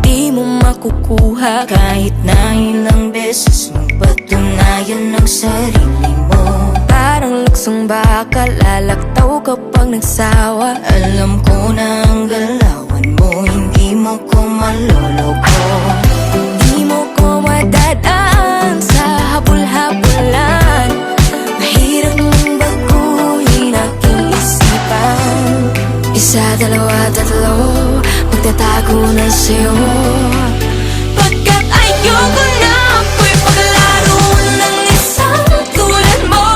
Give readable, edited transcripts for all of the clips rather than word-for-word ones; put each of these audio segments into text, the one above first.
di mo makukuha. Kahit na ilang beses magpatunayan ang sarili mo. Parang luksong baka, lalaktaw kapag nagsawa. Alam ko na ang galawan mo, hindi mo ko maloloko. Di mo ko madadaan sa habol-habulan. Mahirap mong baguhin aking isipan. Isa, dalawa, tatlo, magtatago na sa'yo. Pagkat ayoko na ako'y paglaro ng isang tulad mo,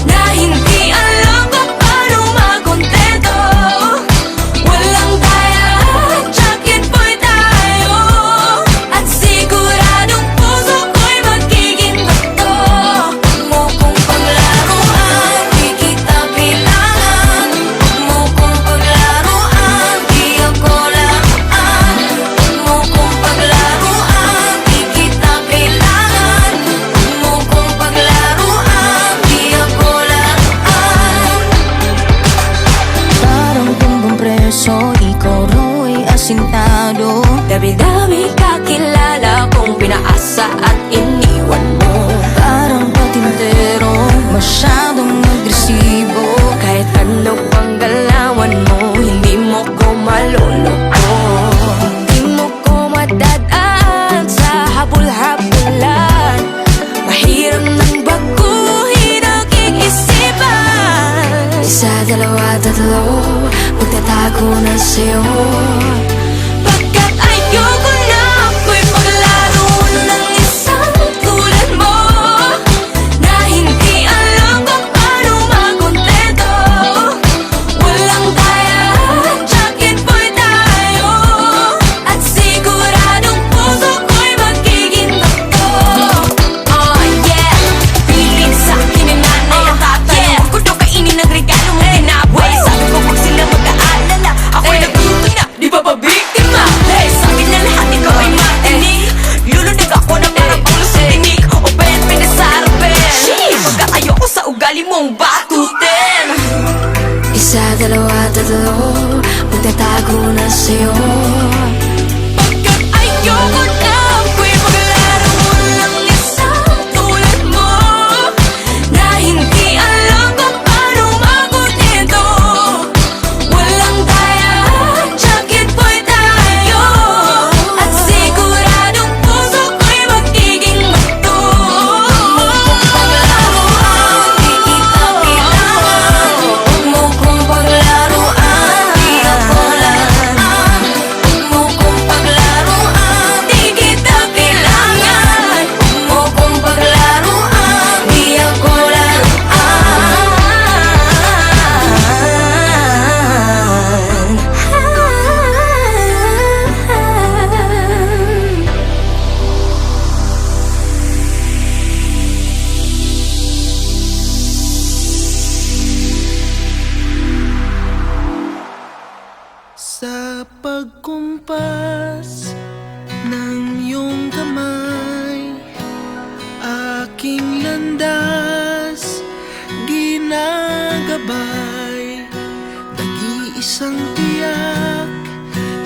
na hindi alam kung paano makontento. Walang daya at jacket boy tayo, at siguradong puso ko'y magiging bato. Huwag mo kong paglaruan, di kita kailangan. Huwag mo kong paglaruan, di ako laruan. Huwag mo kong paglaruan, di kita kailangan. Huwag mo kong paglaruan, di ako laruan. Parang tumbang preso, ikaw raw ay asintado. Dami-dami kakilala kong pinaasa at iniwan mo. Parang patintero, masyadong agresibo. Kahit ano pang galawan mo, hindi mo ko maloloko. Hindi mo ko madadaan sa habol-habulan. Mahirap nang baguhin aking isipan. Isa, dalawa, tatlo, magtatago na sa'yo. Pagkat ayoko na ako'y paglaro ng isang tulad mo, na hindi alam kung paano makontento. Walang daya at jacket boy tayo, at siguradong puso ko'y magiging bato. Oh yeah, piling sa'kin ang nanay at tatay. Huwag ko daw kainin ang regalo mong tinapay. Sabi ko huwag sila mag-aalala, ako'y nagluto na, di ba ba biktima? Hey, sabi na lahat ikaw ay matinig. Lulundag ako ng mga pulo sa tinig, o bayan pinasarapin. Pagkat ayoko sa ugali mong batutin. Isa, dalawa, tatlo, magtatago na sa'yo. Pagkat ayoko na ako'y maglaro ng isang tulad mo, na hindi alam kung paano makontento. Walang daya at jacket boy tayo, at siguradong puso ko'y magiging bato. Huwag mo kong paglaruan, di ako laruan. Huwag mo kong paglaruan, di kita kailangan. Huwag mo kong paglaruan, di ako laruan. Sa pagkumpas ng iyong kamay, aking landas ginagabay. Nag-iisang tiyak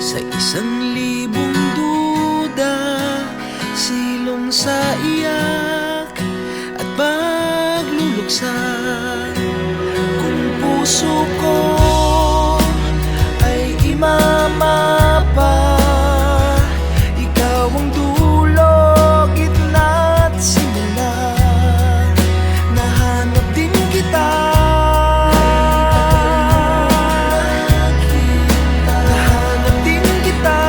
sa 1,000 duda, silong sa iyak at pagluluksa. Kung puso ko ay imamapa, ikaw ang dulo, gitna at simula. Nahanap din kita, nahanap din kita.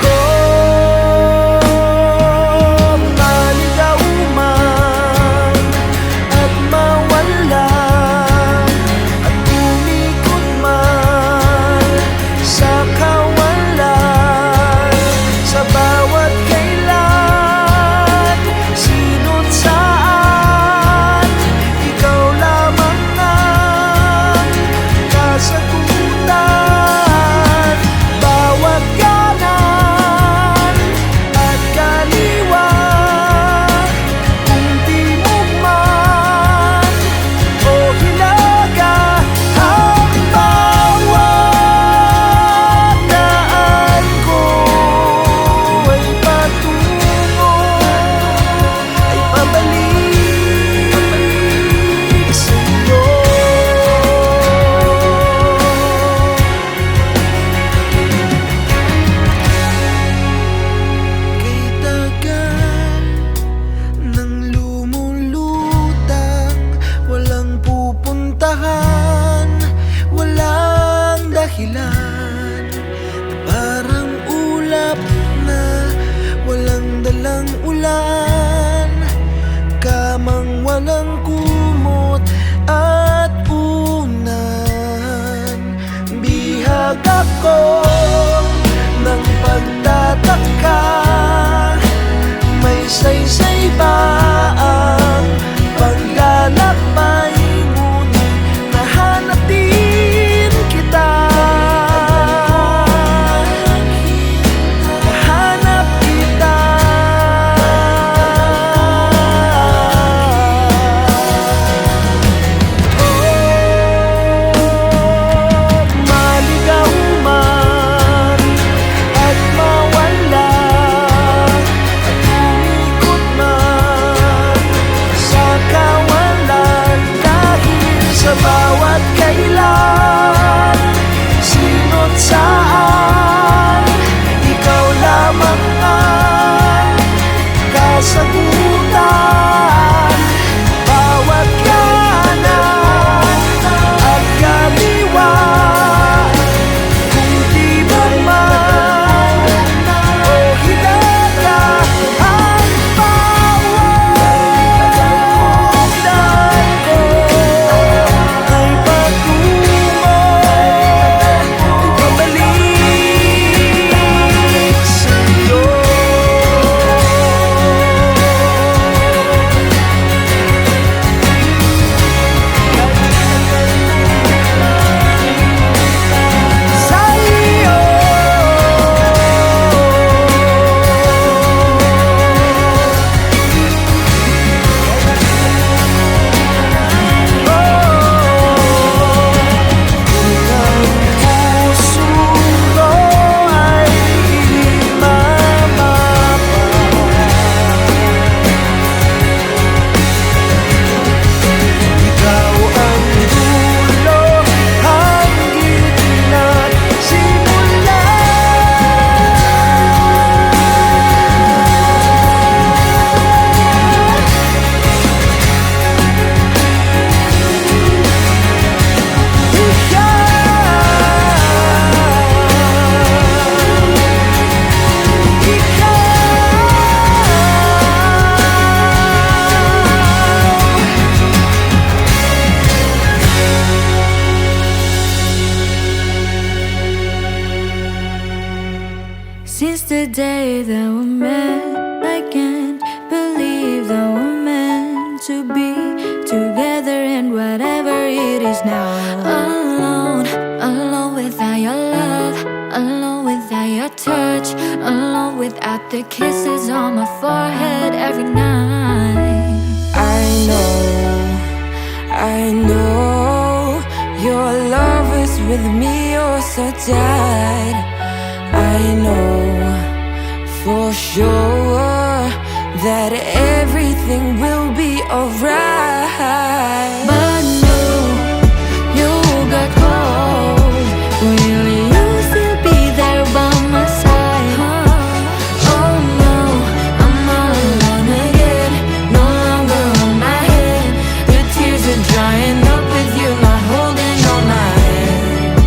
Oh, maligaw dahilan na parang ulap na walang dalang ulan, kamang walang kumot at unan. Bihag ako ng pagtataka, may saysay ba ang paglalakbay, ngunit nahanap din kita. Nahanap kita. Maligaw man at mawala, at umikot man sa kawalan, dahil sa bawat kailan, sino't saan, ikaw lamang ang kasagutan. Bawat kanan at kaliwa, kung di mo man o hinala ang bawat daan ko, ay patungo, pabalik sa'yo. Sa'yo. Ang puso ko ay mamapa, ikaw ang dulo, ang gitna't simula. Since the day that we met, I can't believe that we're meant to be together, and whatever it is now. Alone, alone without your love, alone without your touch, alone without the kisses on my forehead every night. I know your love is with me, oh so tight. I know for sure that everything will be alright. But no, you got cold. Will you still be there by my side? Oh no, I'm all alone again, no longer on my head. The tears are drying up with you not holding on my hand.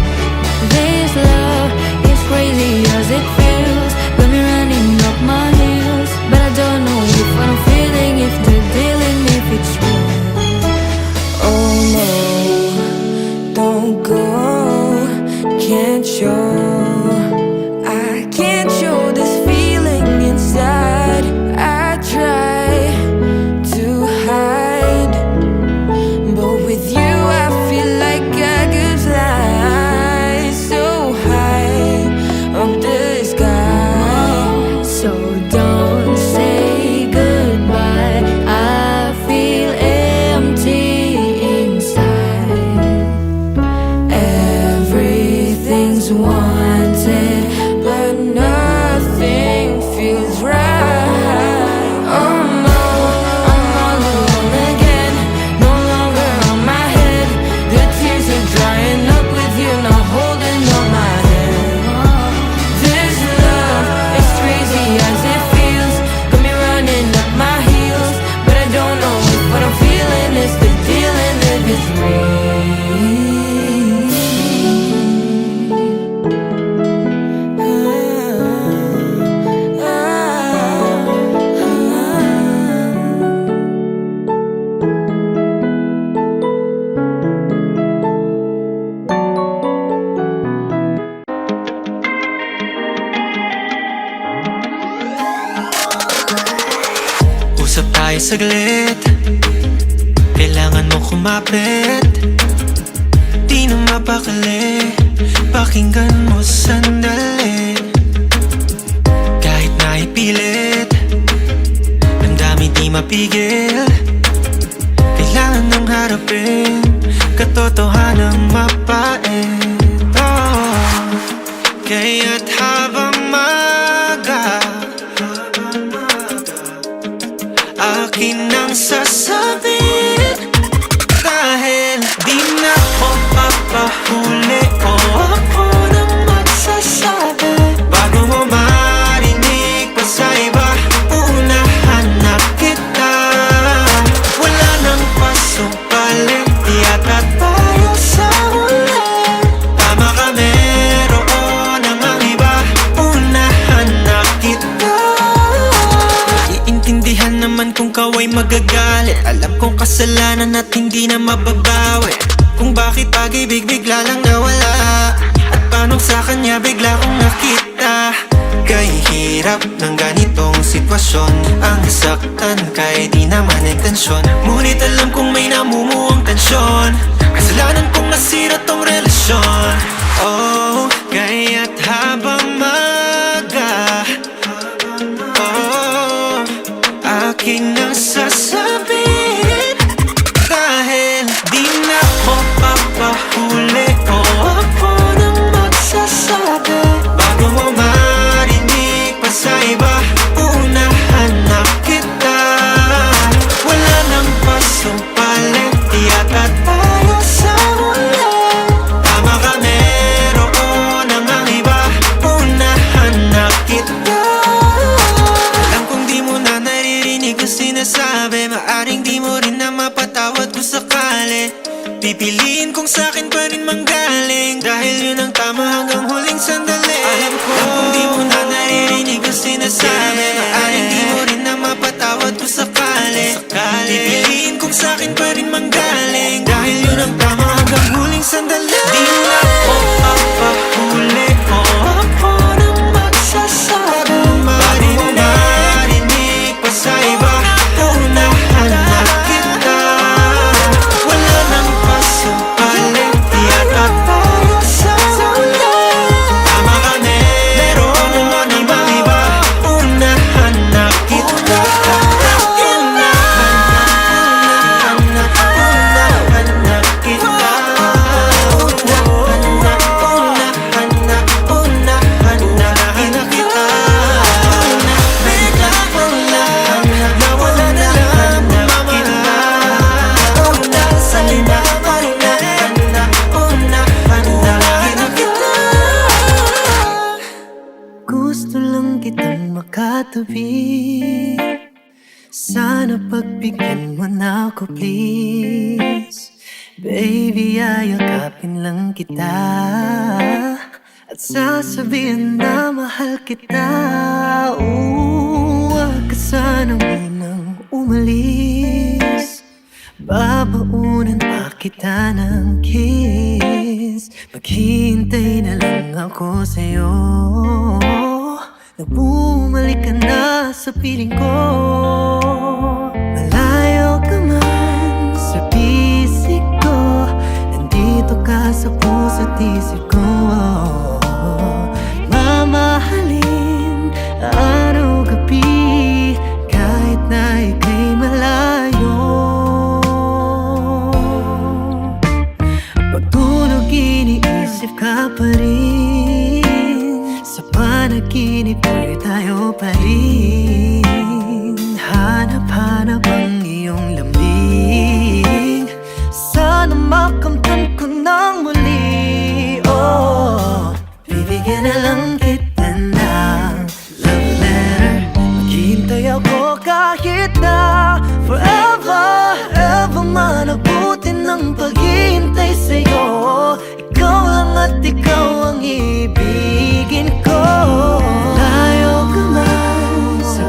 This love is crazy as it feels, got me running up my heels, but I don't know if I'm feeling, if the dealing, if it's real. Oh no, don't go, can't show, I can't show this feeling inside. I try to hide, but with you I feel like I could fly so high up the sky. So don't say goodbye, I feel empty inside. Everything's wanted, but nothing feels right. Oh no, I'm all alone again, no longer on my head. The tears are drying up with you not holding on my hand. This love is crazy as it feels, got me running up my heels, but I don't know if what I'm feeling is the deal and if it's real. saglit, kailangan mo kumapit. Di na mapakali, pakinggan mo sandali. Kahit na ipilit, ang dami di mapigil. Kailangan nang harapin, katotohanang mapait. Kaya't habang maga, akin ang sasabihin. Dahil di na ako papahuli o ako nang magsasabi. Bago mo marinig pa sa iba, unahan na kita. Wala nang pasupali, yata tayo sa huli. Tama ka, meron ang iba, unahan na kita. Iintindihan naman kung kaway magagalit. Alam kong kasalanan at hindi na mababawi. Kung bakit pag-ibig bigla lang nawala, at paano sa kanya bigla kong nakita. Kay hirap ng ganitong sitwasyon, ang saktan kay di naman intensyon. Ngunit alam kong may namumuong tensyon, kasalanan kong nasira tong relasyon. Oh, kaya't habang maga, oh, aking ang sasabihin. Dahil di na ako papahuli o ako nang magsasabi. Bago mo marinig pa sa iba, unahan na kita. Wala nang pasupali, yata tayo sa huli. Tama ka, meron ang iba, unahan na kita. Alam kong di mo na naririnig ang sinasabi, maaring di mo rin na mapatawad kung sakali. Pipiliin kong sa'kin pa rin manggaling, dahil yun ang tama hanggang huling sandali. Alam kong di mo na naririnig ang sinasabi, maaring di mo rin na mapatawad kung sakali. Pipiliin kong sa'kin pa rin manggaling, dahil yun ang tama hanggang huling sandali. Di na ako papahuli o ako nang magsasabi. Bago mo marinig pa sa iba, unahan na kita. Wala nang pasupali, yata tayo sa huli. Tama ka, meron ang iba, unahan na kita. Unahan na kita. Unahan na kita. Bigla ko lang nawala na lang mamahal. Unang salita pa rin na unahan na kita. Gusto lang kitang makatabi, sana pagbigyan mo na ako please. Baby, ayakapin lang kita at sasabihin na mahal kita. Huwag ka sana munang umalis, babaunan pa kita ng kiss. Maghihintay na lang ako sa'yo, na bumalik ka na sa piling ko. Malayo ka man sa pisik ko, nandito ka sa puso't isip ko. Mamahalin araw-gabi, kahit na ika'y malayo. Pagtulog iniisip ka pa rin, sa panaginip ko'y tayo pa rin. Hanap-hanap ang iyong lambing, sana makamtan ko ng muli. Oh, bibigyan na lang kita ng love letter. Maghihintay ako kahit na forever, ever man abutin ng paghihintay sa'yo. Ikaw lang at ikaw ang ibigin ko. Layo ka man sa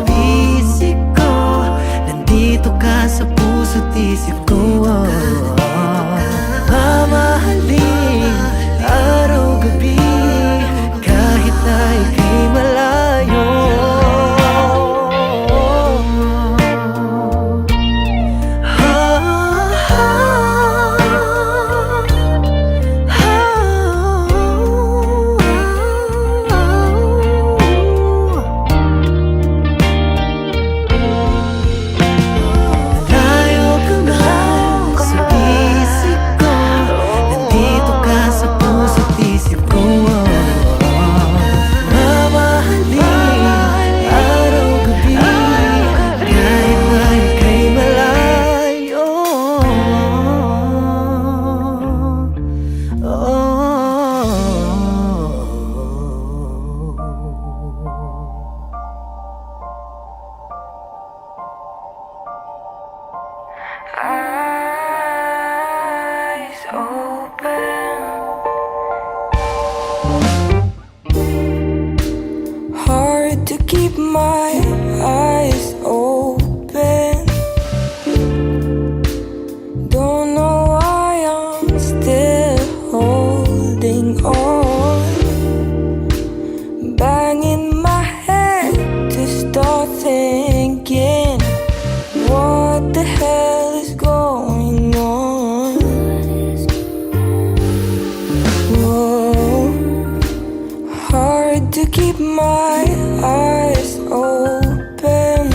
keep my eyes open.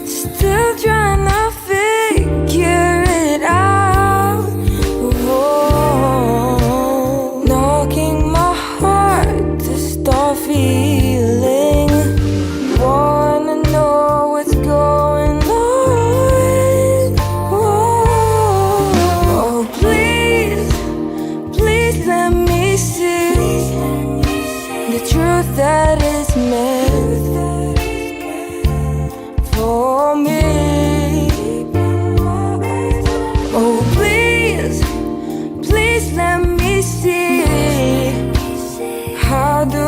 Still trying to figure it out. Whoa. Knocking my heart to start feeling. Wanna know what's going on. Whoa. Oh, please, please let me see the truth that is meant for me. Oh, please, please let me see. How do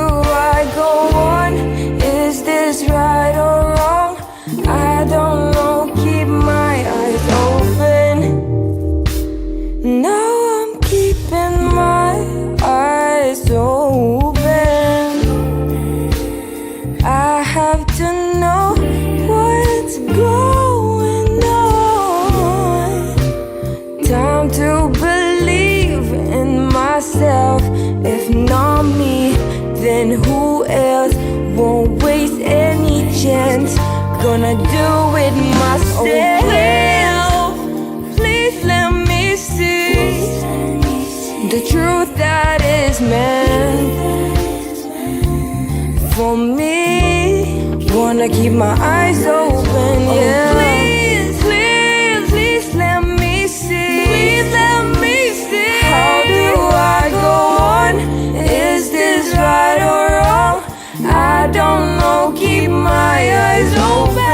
I go on? Is this right or wrong? I don't know. Keep my eyes open. Now I'm keeping my eyes open. I have to know what's going on. Time to believe in myself. If not me, then who else? Won't waste any chance. Gonna do it myself. Please let me see the truth that is meant for me. Wanna keep my eyes open, yeah. Please, please, please let me see. Please let me see. How do I go on? Is this right or wrong? I don't know. Keep my eyes open.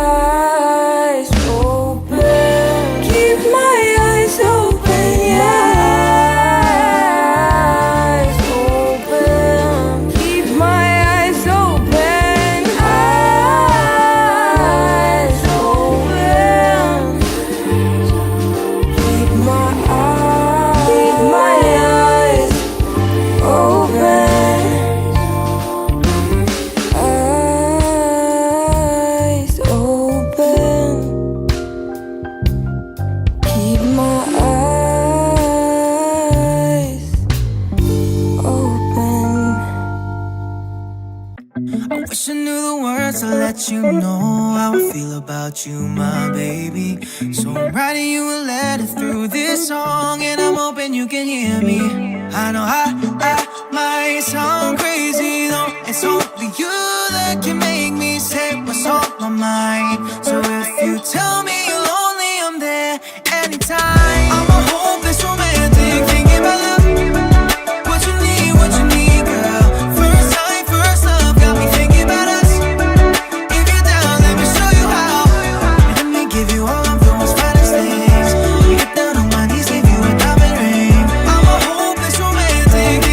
Eyes open. Keep my eyes open, yeah. Eyes open. Keep my eyes open. Eyes open. Keep my eyes open. Eyes open. Keep my eyes open. I wish I knew the words to let you know how I feel about you, my baby. So I'm writing you a letter through this song, and I'm hoping you can hear me. I know I might sound crazy, though it's only you that can make me say what's on my mind. So if you tell me you're lonely, I'm there anytime. I'm a hopeless romantic, thinking about love. What you need, girl. First time, first love, got me thinking about us. If you're down, let me show you how. Let me give you all of those finest things. Get down on my knees, give you a diamond ring. I'm a hopeless romantic,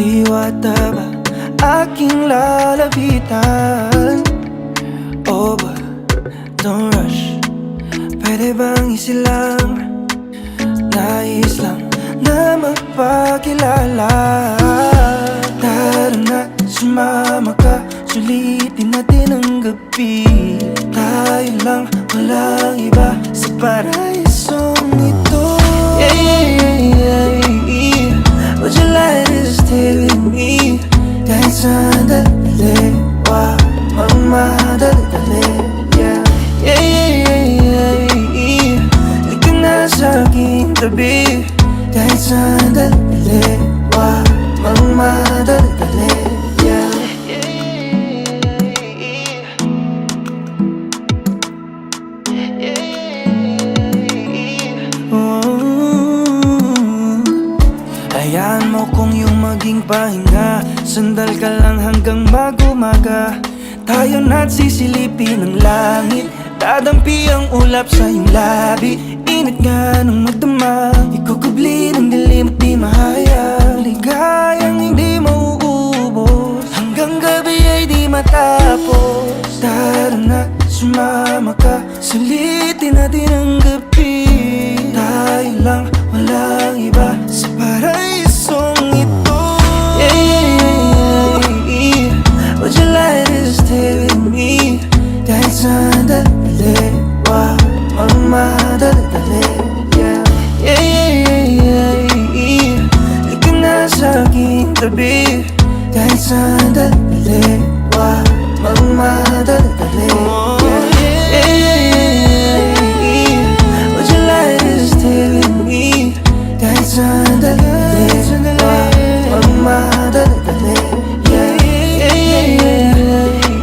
Diwata ba aking lalapitan? Oh, but don't rush. Pwede bang isilang? Nais lang na magpakilala. Tara na, sumama ka. Sulitin natin ang gabi. Tayo lang, walang iba sa paraisong ito. Yeah, yeah, yeah, yeah. Would you like to stay with me? Kahit sandali, wag magmadali. Yeah, yeah, yeah, yeah, yeah. Halika na sa aking tabi. Kahit sandali, wag magmadali. Yeah. Hayaan mo kung yung maging pahinga. Sandal ka lang hanggang mag-umaga. Tayo na't sisilipin ng langit. Dadampi ang ulap sa iyong labi. Init nga nung magdama. Ikukubli ng dilim at di mahayag. Ligayang hindi mauubos. Hanggang gabi ay di matapos. Tara na, sumama ka. Sulitin natin ang gabi. Tayo lang, walang iba sa paraisong ito. Yeah, yeah, yeah, yeah. Would you like to stay with me? Kahit sandali, wag magmadali. Yeah, yeah, yeah, yeah, yeah. Halika na sa aking tabi. Kahit sandali, wag magmadali. Yeah, yeah, yeah, yeah, yeah. Would you like to stay with me? Kahit sandali, wag magmadali. Yeah, yeah, yeah, yeah,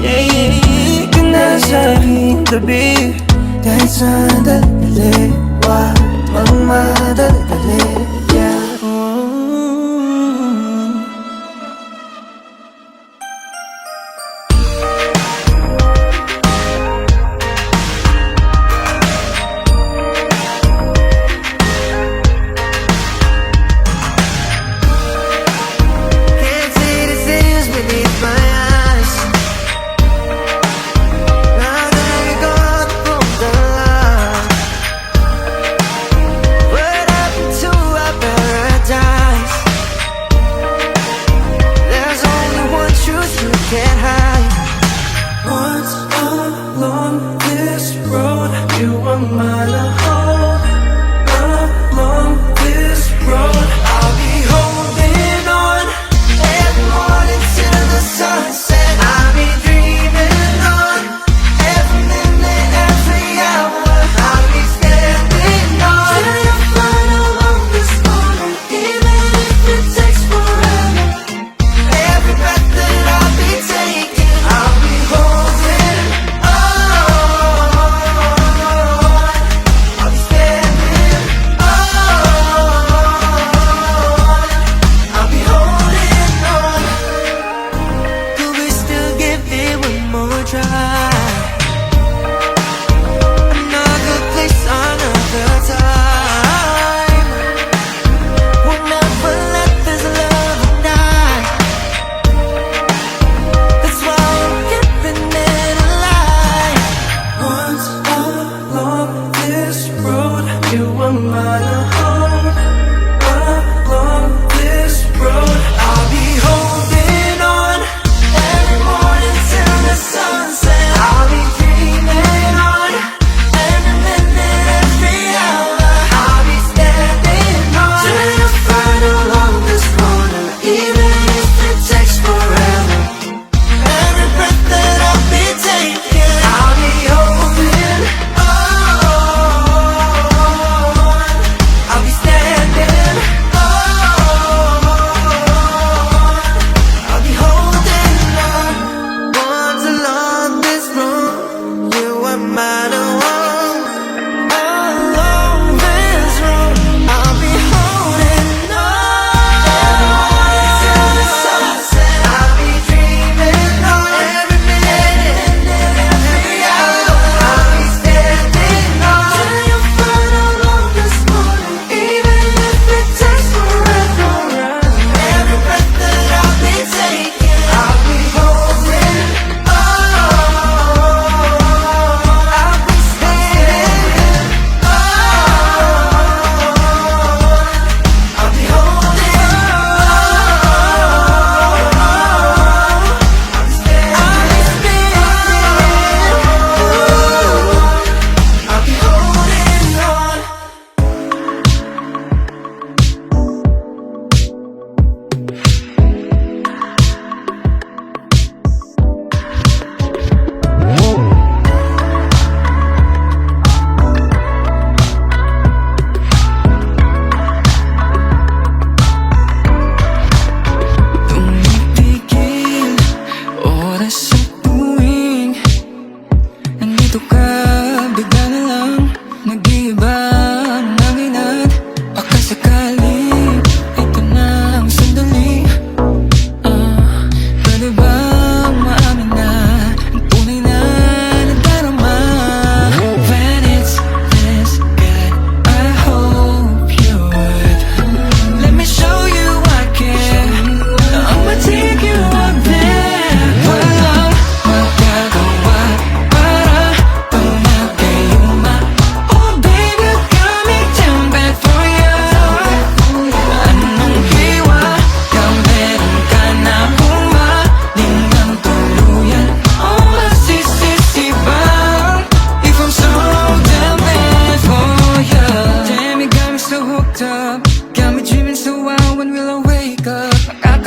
yeah, yeah. Halika na sa aking tabi. Kahit sandali, wag magmadali. Yeah. Can't see the things beneath my eyes. Now that you're gone from the line, what happened to our paradise? There's only one truth you can't hide. Once along this road, you were mine to hold. Along this road, I'll be holding on every morning till the sunset. I'll be dreaming on every minute, every hour. I'll be standing on till you find along this morning, even if it takes forever. Every breath that I'll be taking.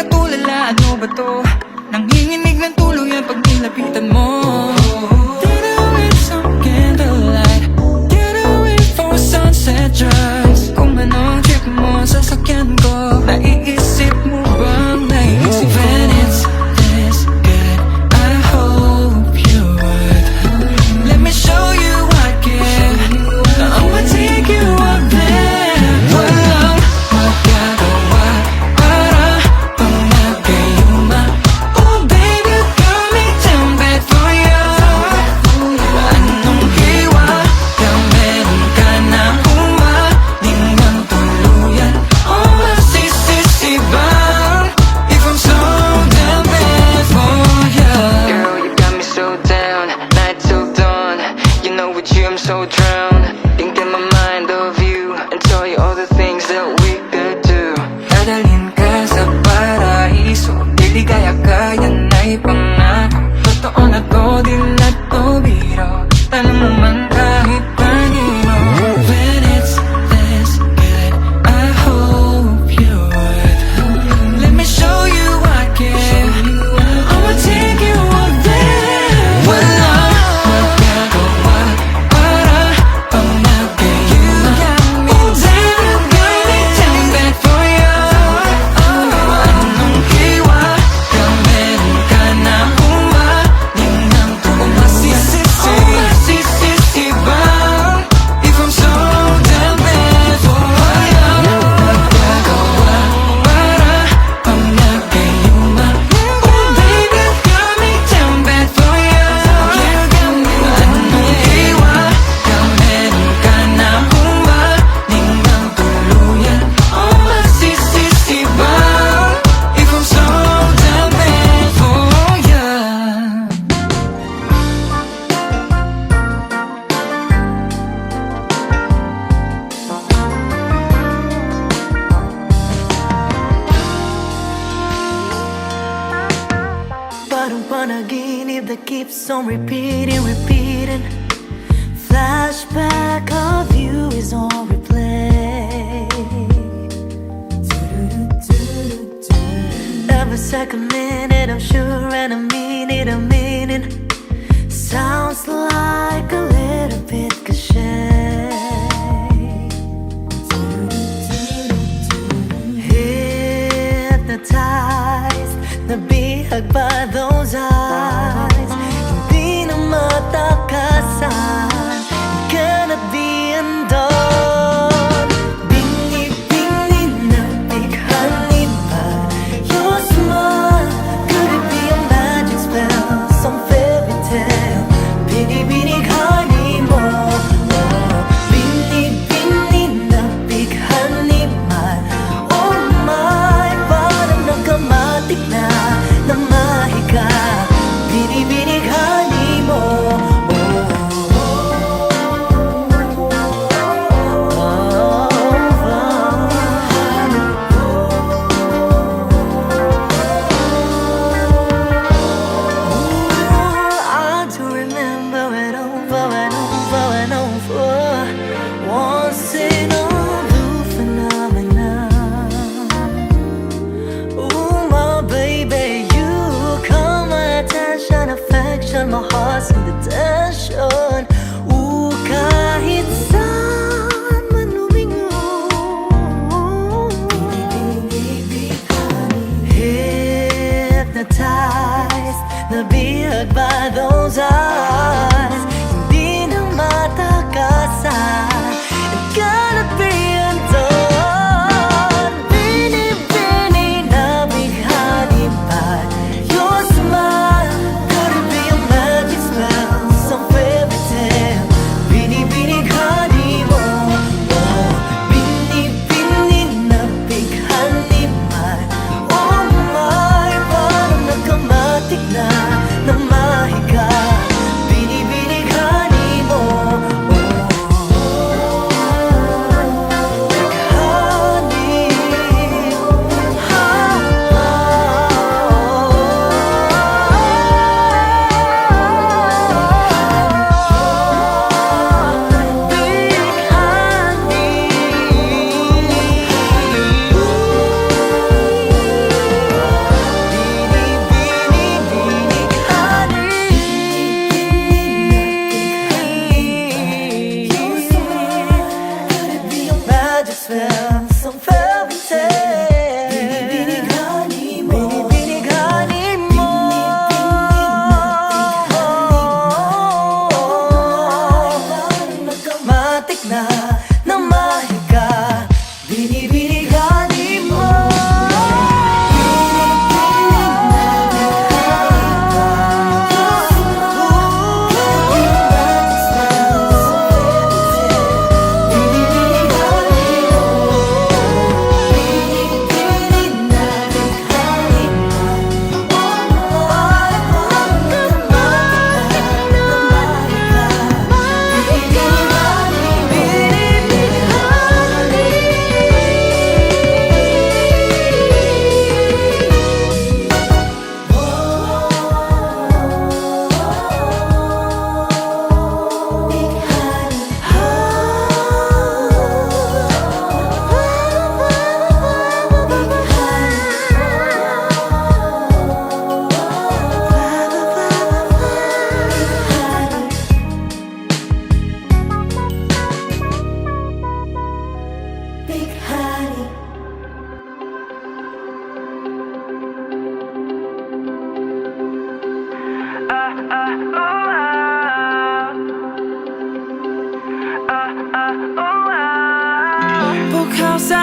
nakatulala, ano ba to? Nanginginig ng tuluyan pag nilapitan mo. Get away some candlelight, get away for sunset drives. Kung anong trip mo, sasakyan ko. Naiisip mo bang naisip? When it's this good, I hope you would. Let me show you what give. I'ma take you up there. Walang magagawa para pang nagayuma. Oh baby, you got me down bad for you. Anong hiwa? Kaya meron ka na humaling ng tuluyan. Oh masisisi bang if I'm so down bad for you? Girl, you got me so down, night till dawn. You know with you I'm so drowned. Can't get my mind off you and tell you all the things that we could do. Dadalhin ka sa paraiso, diligaya ka, yan ay pangako. Totoo na to, di na to biro. Tanong mo man kahit kanino. When it's this good, I hope you would. Let me show you what give. I'ma take you up there. Walang magagawa para pang nagayuma. Oh baby, you got me down bad for you. Anong hiwa? Kaya meron ka na humaling ng tuluyan. Masisisi bang if I'm so down bad for you? Magagawa para pang nagayuma. Oh baby, you got me down bad for you. Anong hiwa? Kaya meron ka na humaling ng tuluyan. Oh masisisi bang if I'm so down bad for you? Parang panaginip that keeps on repeating, repeating. Flashback of you is on replay. Every second minute, I'm sure, and I mean it, I mean it. Sounds like a little bit cliche. Hypnotized, nabihag by those eyes. Hindi na matakasan, cannot be undone. Bini-bini na bighanin pa your smile. Could it be a magic spell, some fairy tale? Bini-bini mo. Bini-bini na bighanin man. Oh my, parang nagkamatik na mahiga. Bini-bini mo. I do remember it over and over and over. Once in a blue phenomenon. Ooh, my baby, you caught my attention, affection, my heart's in the tension. Ooh, kahit saan man lumingon. Hypnotized, nabihag by those eyes. Hindi na matakasan, it cannot be undone. Bini-bini na bighani pa your smile. Could it be a magic spell, some fairy tale? Bini-bini mo. Bini-bini na bighani man. Oh my, parang nagkamatik na mahiga.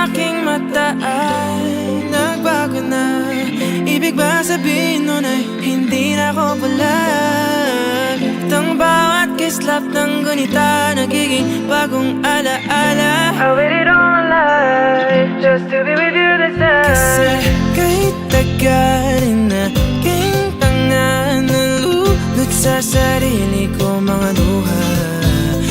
aking mata ay nagbago na. Ibig ba sabihin nun ay hindi na ako palag? Ang bawat kislap ng gunita nagiging bagong alaala. I waited all my life just to be with you this time. Kasi kahit tagal na naging tanga, nalulot sa sarili ko mga luha.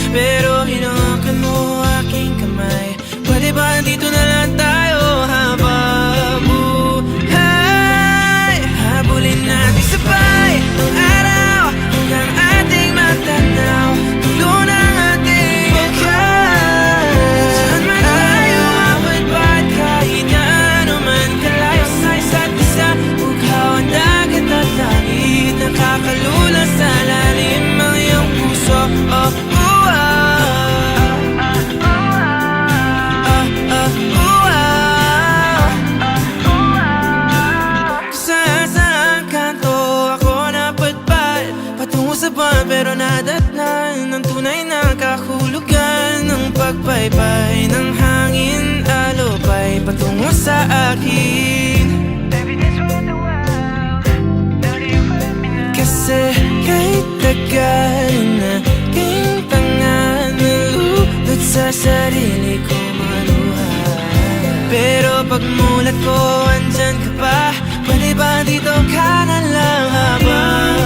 Pero hinawakan mo aking kamay. Pwede ba dito na lang tayo habang buhay? Habulin natin sabay ang araw hanggang ating matanaw. Tulo ng ating buhay. Saan man tayo abot ba't kahit na ano man kalayo sa isa't isa. Bughaw ang dagat at langit, nakakalula sa lalim ang iyong puso. Oh, pero nadatnan ng tunay na kahulugan ng pagpaypay ng hangin, alupay patungo sa akin. Kasi kahit tagal na naging tanga, nalulot sa sarili ko maluha. Pero pagmulat ko, andyan ka pa. Pwede ba dito ka na lang habang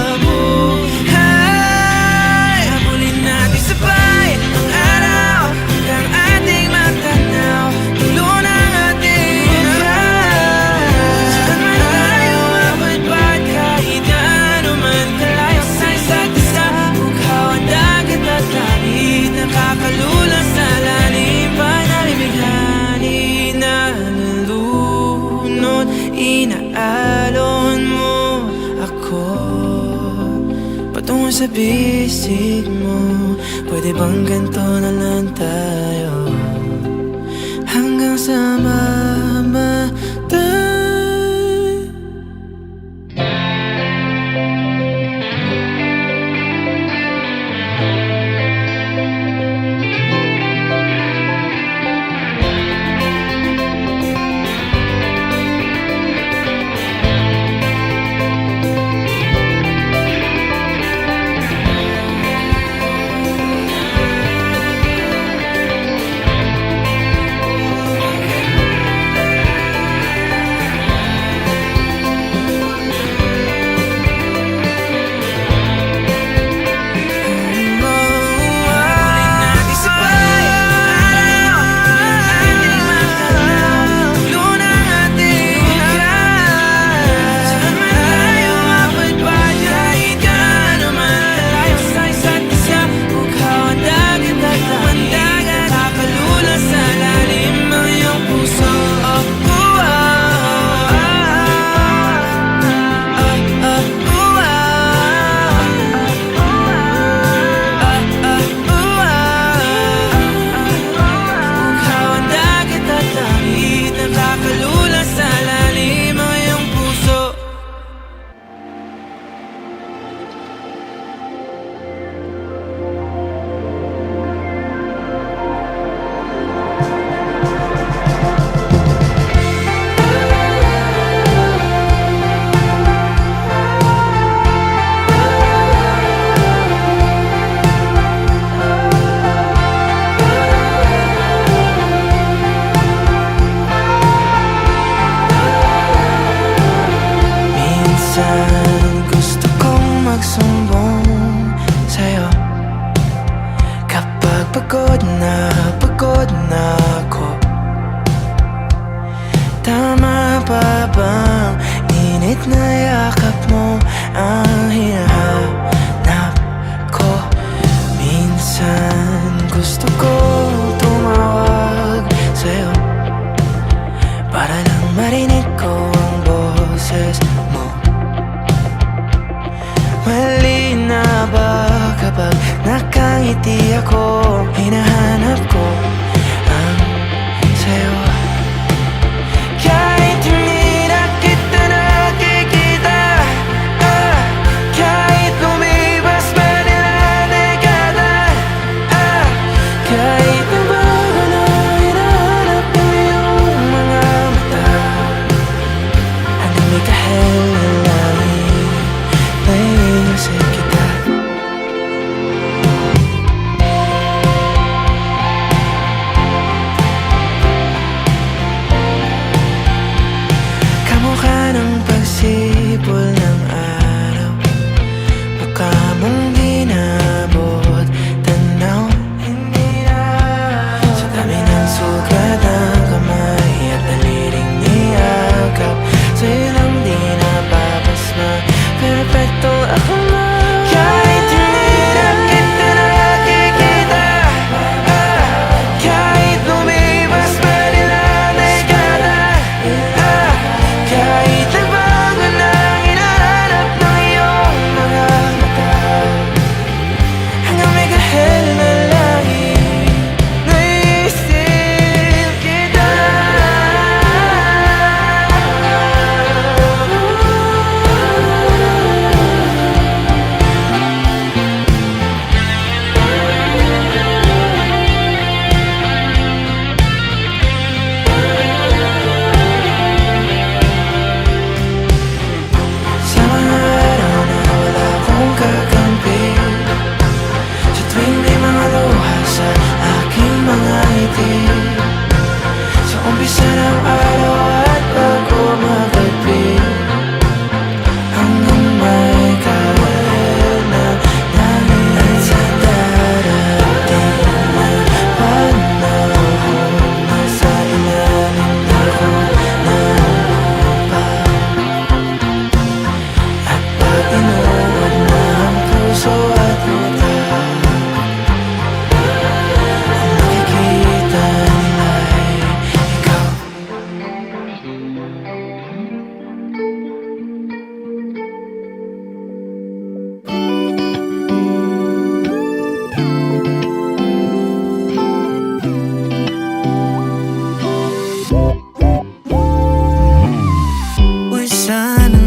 sabay ang araw hanggang ating matanaw. Tulo ng ating buhay. Saan man tayo abot ba't kahit na ano man kalayo sa isa't isa. Bughaw ang dagat at langit, nakakalula sa lalim. Panalibighani na nalunod, inaalon mo ako patungo sa bisig mo. Pwede bang ganito na lang tayo hanggang sa mamatay? Pagod na ako. Tama pa bang init na yakap mo ang hinahanap ko? Minsan gusto ko tumawag sa'yo para lang marinig ko ang boses mo. Mali na ba kapag nakangiti ako? Hinahanap ko ang sayo. Kahit hindi na kita nakikita, kahit lumipas pa nila dekada, kahit nabago na hinahanap ko yung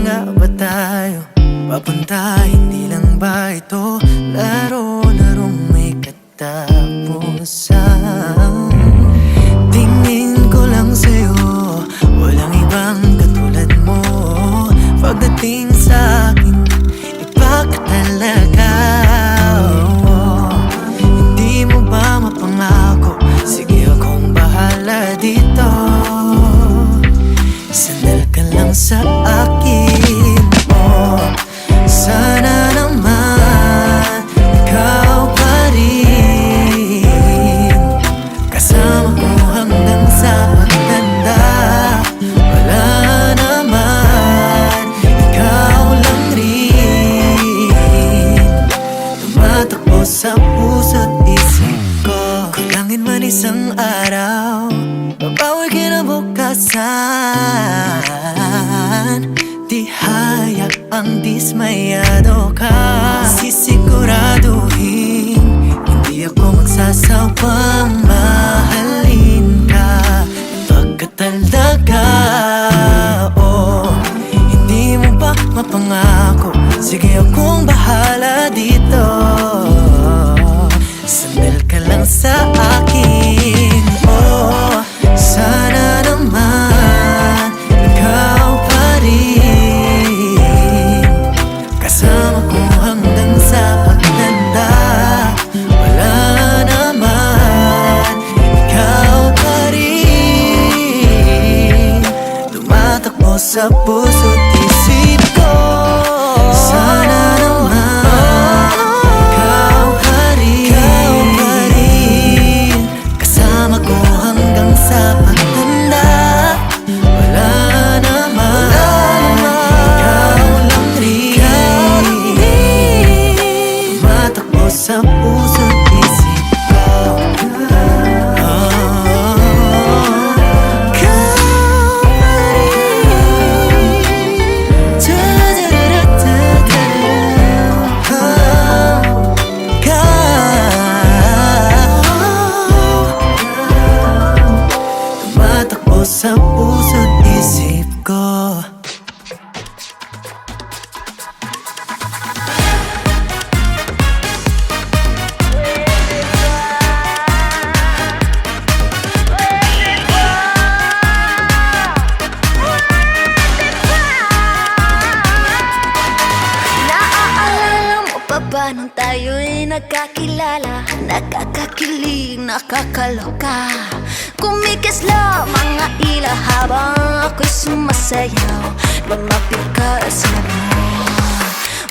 nga ba tayo papunta? Hindi lang ba ito laro-larong may katapusan? Tingin ko lang sa'yo, walang ibang katulad mo. Pagdating sa akin, iba ka talaga. Hindi mo ba mapangako? Sige, akong bahala dito. Sandal ka lang sa akin, oh. Sana naman ikaw pa rin kasama ko hanggang sa pagtanda. Wala naman, ikaw lang rin tumatakbo sa puso't isip ko. Kulangin man isang araw, babawi kinabukasan. Di hayaang dismayado ka. Sisiguraduhin hindi ako magsasawang mahalin ka pagkatalaga. Oh, hindi mo ba mapangako? Sige, akong bahala dito. Sandal ka lang sa akin, oh. Sana naman ikaw pa rin kasama ko hanggang sa pagtanda. Wala naman, ikaw pa rin tumatakbo sa puso't isip ko. Sana naman ikaw pa rin kasama ko hanggang sa pagtanda. Wala naman, ikaw lang rin tumatakbo sa puso't isip ko. Tumatakbo sa puso't isip ko. Naaalala mo pa ba nung tayo'y nagkakilala? Nakakakilig, nakakaloka. Kumikis lang mga ila habang ako'y sumasayaw. Lumapit ka sa mo.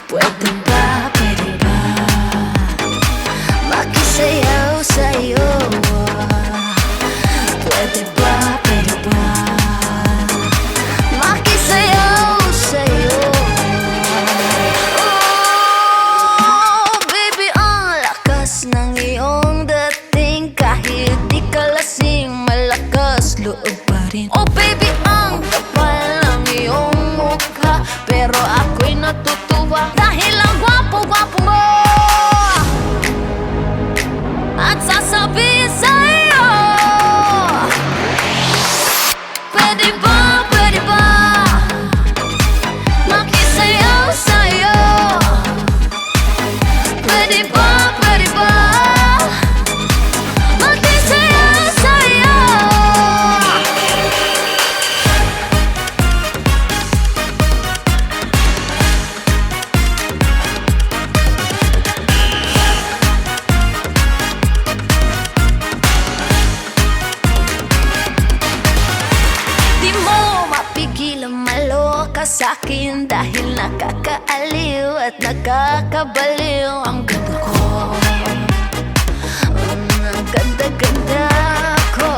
Pwede ba, pwede ba makisayaw sa'yo? Pwede ba, pwede ba makisayaw sa'yo? Oh, baby, ang lakas ng iyong dating. Kahit di ka lasing, malakas loob pa rin. Oh baby, ang kapal ng iyong mukha, pero ako'y natutuwa dahil ang gwapo-gwapo mo. At sasabihin sa'yo, pwede ba makisayaw sa'yo? Pwede ba makisayaw sa'yo? Di mo mapigil ang maloka sa'kin dahil nakakaaliw at nakakabaliw ang ganda ko. Ang ganda-ganda ko.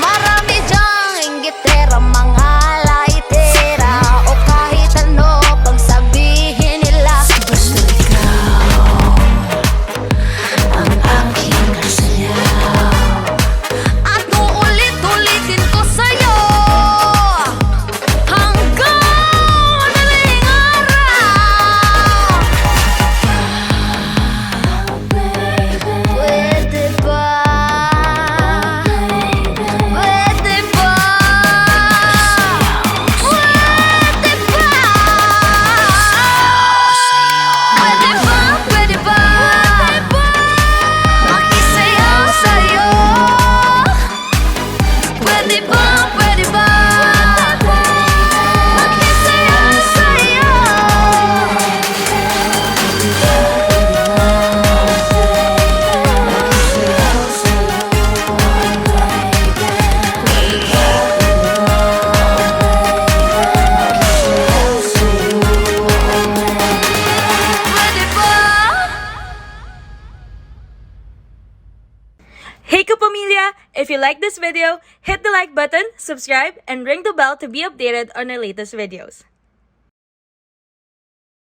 Marami dyang inggitera, mga laitera, o kahit ano pang sabihin nila, basta ikaw ang aking kasayaw. At uulit-ulitin ko sa'yo hanggang madaling araw. kapamilya! If you like this video, hit the like button, subscribe, and ring the bell to be updated on our latest videos.